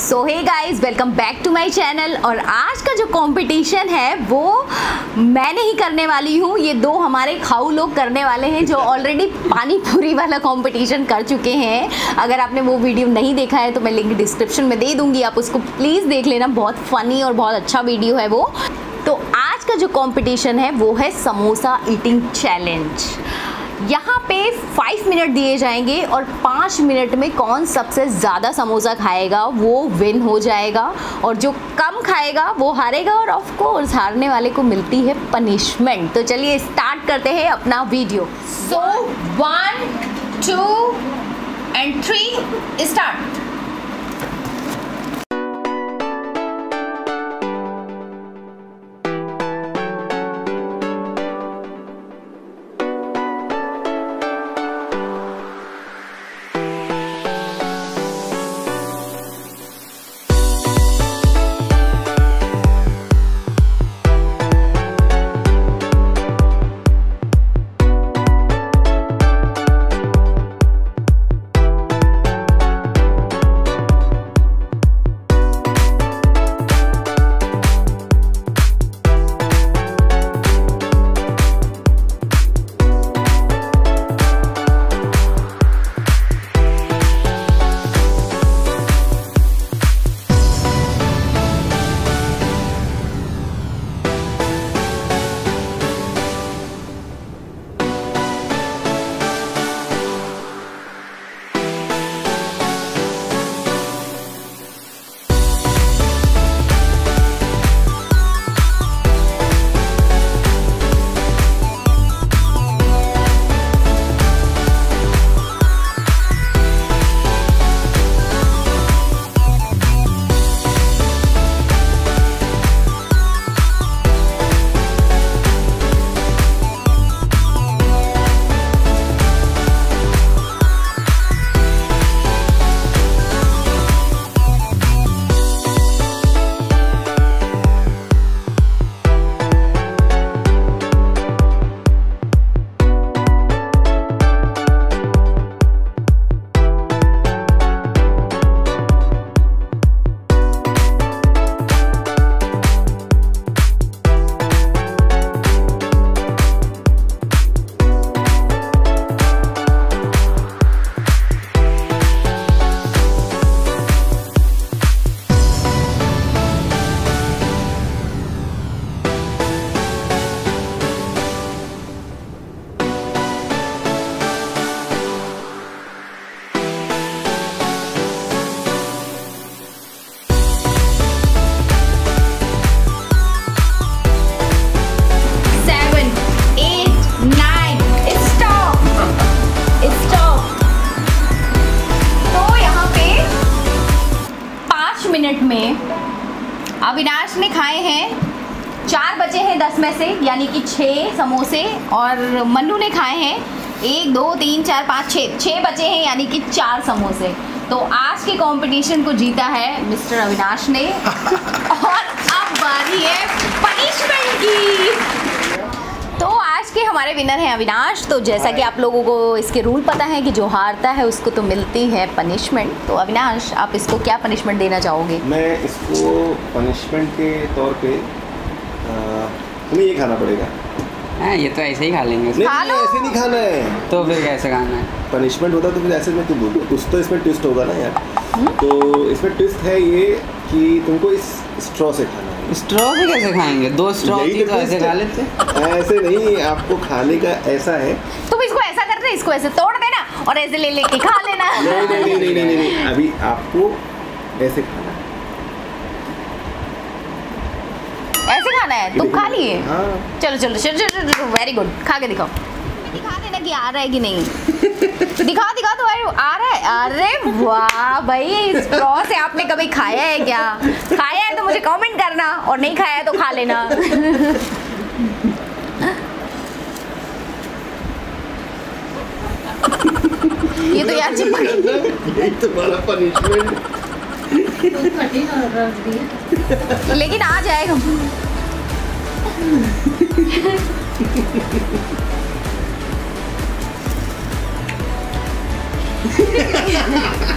So hey guys, welcome back to my channel. और आज का जो कंपटीशन है वो मैं नहीं करने वाली हूँ, ये दो हमारे खाऊ लोग करने वाले हैं जो ऑलरेडी पानी पूरी वाला कंपटीशन कर चुके हैं। अगर आपने वो वीडियो नहीं देखा है तो मैं लिंक डिस्क्रिप्शन में दे दूँगी, आप उसको प्लीज़ देख लेना। बहुत फ़नी और बहुत अच्छा वीडियो है वो। तो आज का जो कंपटीशन है वो है समोसा ईटिंग चैलेंज। यहाँ पे 5 मिनट दिए जाएंगे और 5 मिनट में कौन सबसे ज़्यादा समोसा खाएगा वो विन हो जाएगा, और जो कम खाएगा वो हारेगा। और ऑफ कोर्स हारने वाले को मिलती है पनिशमेंट। तो चलिए स्टार्ट करते हैं अपना video. So 1 2 and 3 start. Minute में अविनाश ने खाए हैं 4 बचे हैं 10 में से, यानी कि 6 समोसे। और मन्नू ने खाए हैं 1 2 3 4 5 6 बचे हैं, यानी कि 4 समोसे। तो आज के कंपटीशन को जीता है मिस्टर अविनाश ने। और अब बारी है पनिशमेंट की। तो आज के हमारे विनर हैं अविनाश। तो जैसा कि आप लोगों को इसके रूल पता है कि जो हारता है उसको तो मिलती है पनिशमेंट। तो अविनाश, आप इसको क्या पनिशमेंट देना चाहोगे? मैं इसको पनिशमेंट के तौर पे तुम्हें ये खाना पड़ेगा। ये तो ऐसे ही खा लेंगे। नहीं, ऐसे नहीं खाना है। तो फिर कैसे खाना है? पनिशमेंट होता तो फिर ऐसे में तुम बोलो, कुछ तो इसमें ट्विस्ट होगा ना यार। तो इसमें ट्विस्ट है ये कि तुमको इस स्ट्रॉ से खाना है। स्ट्रॉ से कैसे खाएंगे? 2 स्ट्रॉ थी तो ऐसे खा लेते। ऐसे नहीं, आपको खाने का ऐसा है। तुम इसको ऐसा कर रहे, इसको ऐसे तोड़ देना और ऐसे ले लेके खा लेना। नहीं, अभी आपको ऐसे खाना है। ऐसे खाना है? तुम खा लिए? हाँ। चलो वेरी गुड, खा के दिखाओ। दिखा देना कि आ रहा है कि नहीं। दिखा तो आ रहा है। अरे वाह भाई, स्ट्रॉ से आपने कभी खाया है क्या? खाया है तो मुझे कमेंट करना, और नहीं खाया है तो खा लेना। ये तो यार यही तुम्हारा पनिशमेंट। लेकिन आ जाएगा।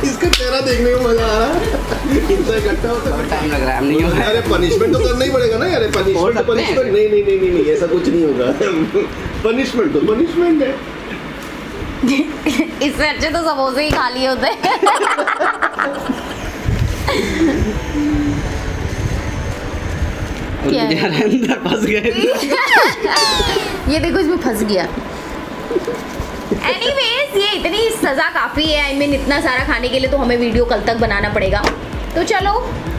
इसका चेहरा देखने में मजा आ रहा है। इतना इकट्ठा होता है, टाइम लग रहा है, नहीं होगा। अरे पनिशमेंट तो करना ही पड़ेगा ना यार, पनिशमेंट नहीं, ऐसा कुछ नहीं होगा। पनिशमेंट तो पनिशमेंट है। इससे अच्छे तो समोसे ही खा लिए होते। क्या है? अंदर फंस गए। ये देखो इसमें फंस गया। एनीवेज ये इतनी सज़ा काफ़ी है, आई मीन इतना सारा खाने के लिए तो हमें वीडियो कल तक बनाना पड़ेगा। तो चलो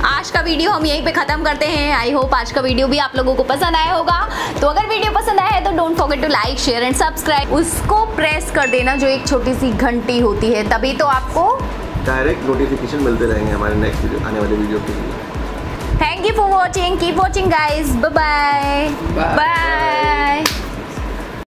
आज का वीडियो हम यहीं पे ख़त्म करते हैं। आई होप आज का वीडियो भी आप लोगों को पसंद आया होगा। तो अगर वीडियो पसंद आया है तो don't forget to like share and subscribe. उसको प्रेस कर देना जो एक छोटी सी घंटी होती है, तभी तो आपको डायरेक्ट नोटिफिकेशन मिलते रहेंगे हमारे नेक्स्ट वीडियो, आने वाले वीडियो के लिए। Thank you for watching, keep watching guys, bye bye.